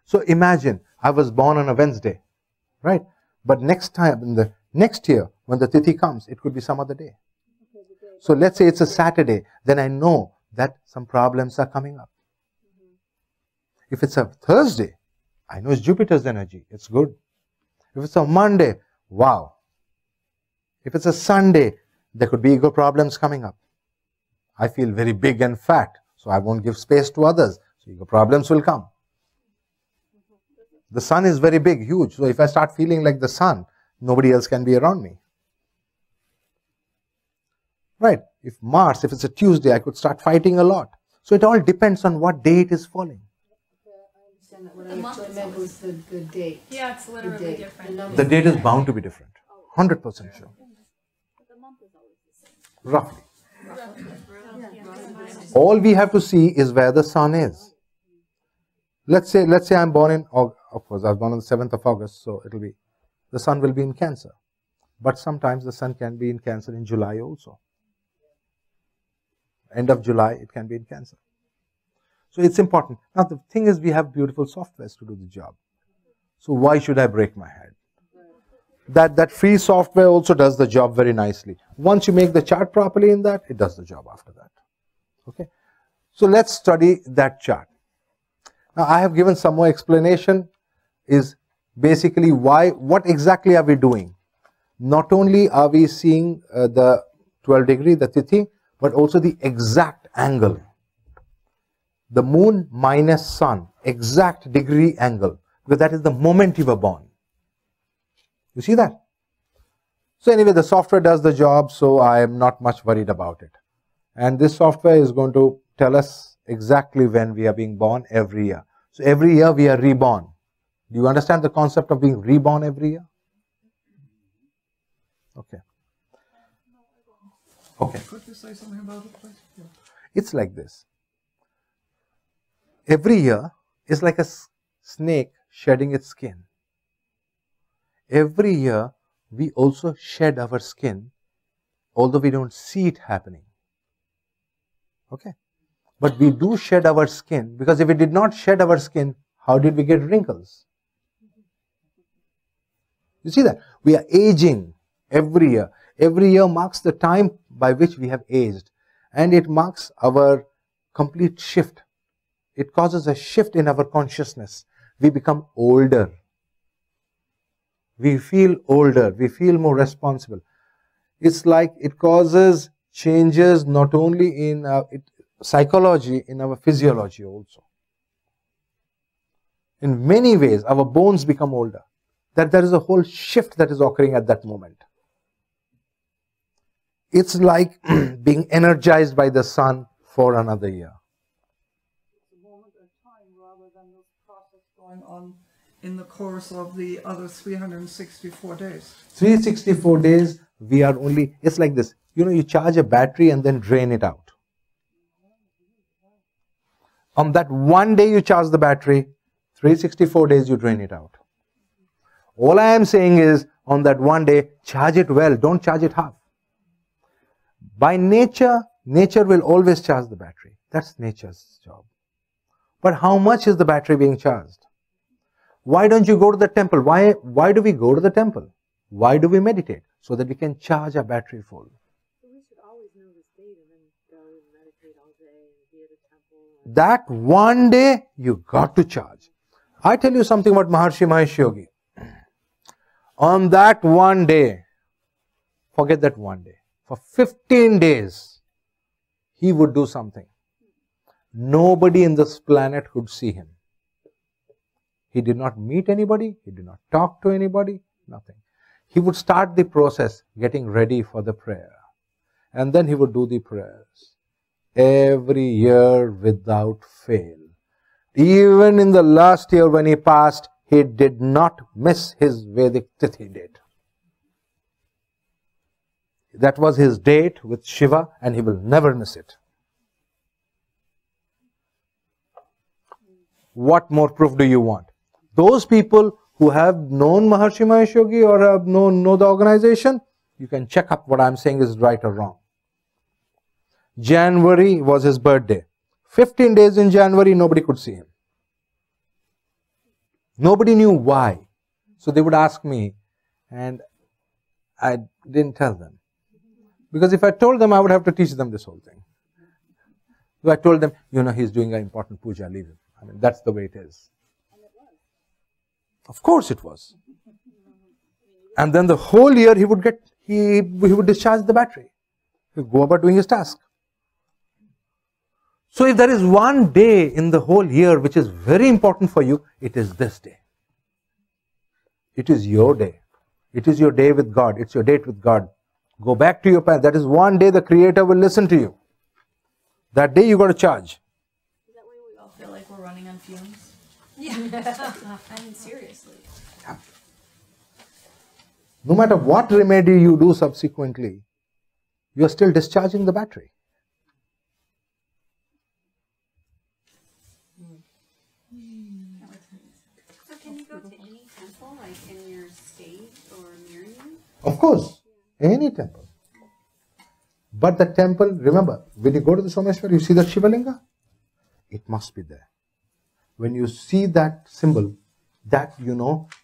So imagine, I was born on a Wednesday, right? But next time, in the next year, when the Tithi comes, it could be some other day. So let's say it's a Saturday, then I know that some problems are coming up. If it's a Thursday, I know it's Jupiter's energy, it's good. If it's a Monday, wow. If it's a Sunday, there could be ego problems coming up. I feel very big and fat, so I won't give space to others. So ego problems will come. The sun is very big, huge. So if I start feeling like the sun, nobody else can be around me. Right? If Mars, if it's a Tuesday, I could start fighting a lot. So it all depends on what day it is falling. I understand that what I meant was the date. Yeah, it's literally different. The date is bound to be different. 100% sure. Roughly. All we have to see is where the sun is. Let's say I'm born in, of course I was born on the 7th of August, so the sun will be in Cancer. But sometimes the sun can be in Cancer in July also. End of July, it can be in Cancer. So it's important. Now the thing is, we have beautiful softwares to do the job. So why should I break my head? That free software also does the job very nicely. Once you make the chart properly in that, it does the job after that. Okay. So let's study that chart. Now I have given some more explanation, is basically what exactly are we doing? Not only are we seeing the 12 degree, the Tithi, but also the exact angle. The moon minus sun, exact degree angle, because that is the moment you were born. You see that? So anyway, the software does the job, so I am not much worried about it. And this software is going to tell us exactly when we are being born every year. So every year we are reborn. Do you understand the concept of being reborn every year? Okay. Okay. Could you say something about it, please? Yeah. It's like this. Every year is like a snake shedding its skin. Every year we also shed our skin, although we don't see it happening. Okay? But we do shed our skin, because if we did not shed our skin, how did we get wrinkles? You see that? We are aging every year. Every year marks the time by which we have aged, and it marks our complete shift. It causes a shift in our consciousness. We become older. We feel older. We feel more responsible. It's like it causes changes not only in psychology, in our physiology also. In many ways, our bones become older. That there is a whole shift that is occurring at that moment. It's like being energized by the sun for another year. It's a moment of time rather than this process going on in the course of the other 364 days. 364 days, we are only, it's like this. You know, you charge a battery and then drain it out. On that one day you charge the battery, 364 days you drain it out. All I am saying is, on that one day, charge it well, don't charge it half. By nature, nature will always charge the battery. That's nature's job. But how much is the battery being charged? Why don't you go to the temple? Why do we go to the temple? Why do we meditate? So that we can charge our battery full. So we should always know this date and then go and meditate all day and be at a temple. That one day, you got to charge. I tell you something about Maharshi Mahesh Yogi. On that one day, forget that one day, for 15 days, he would do something. Nobody in this planet could see him. He did not meet anybody, he did not talk to anybody, nothing. He would start the process, getting ready for the prayer. And then he would do the prayers. Every year without fail. Even in the last year when he passed, he did not miss his Vedic Tithi date. That was his date with Shiva, and he will never miss it. What more proof do you want? Those people who have known Maharshi Mahesh Yogi or have know the organization, you can check up what I am saying is right or wrong. January was his birthday. 15 days in January, nobody could see him. Nobody knew why. So they would ask me, and I didn't tell them. Because if I told them, I would have to teach them this whole thing. So I told them, he's doing an important puja, leave him. I mean, that's the way it is. Of course it was. And then the whole year he would discharge the battery. He would go about doing his task. So if there is one day in the whole year which is very important for you, it is this day. It is your day. It is your day with God. It's your date with God. Go back to your path. That is one day the Creator will listen to you. That day you got to charge. Is that why we all feel like we're running on fumes? Yeah. I mean, seriously. No matter what remedy you do subsequently, you are still discharging the battery. So can you go to any temple, like in your state or near you? Of course, any temple. But the temple, remember, when you go to the Someshwar, you see that Shivalinga? It must be there. When you see that symbol, that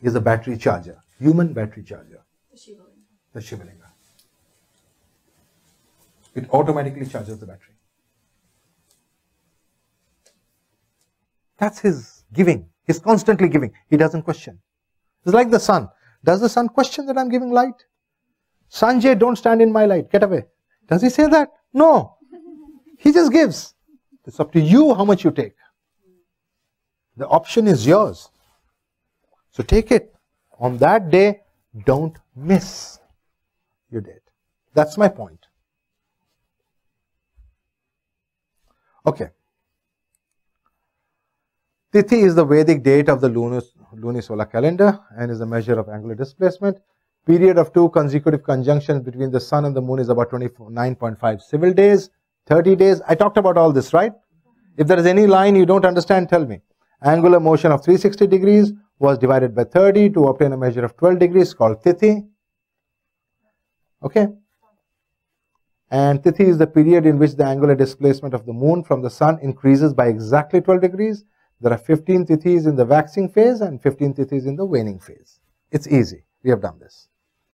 is a battery charger, human battery charger. The Shivalinga. It automatically charges the battery. That's his giving. He's constantly giving. He doesn't question. It's like the sun. Does the sun question that I'm giving light? Sanjay, don't stand in my light. Get away. Does he say that? No. He just gives. It's up to you how much you take. The option is yours. So take it. On that day, don't miss your date. That's my point. Okay. Tithi is the Vedic date of the lunisolar calendar and is a measure of angular displacement. Period of 2 consecutive conjunctions between the sun and the moon is about 29.5 civil days, 30 days. I talked about all this, right? If there is any line you don't understand, tell me. Angular motion of 360 degrees was divided by 30 to obtain a measure of 12 degrees called Tithi. Okay? And Tithi is the period in which the angular displacement of the moon from the sun increases by exactly 12 degrees. There are 15 Tithis in the waxing phase and 15 Tithis in the waning phase. It's easy. We have done this.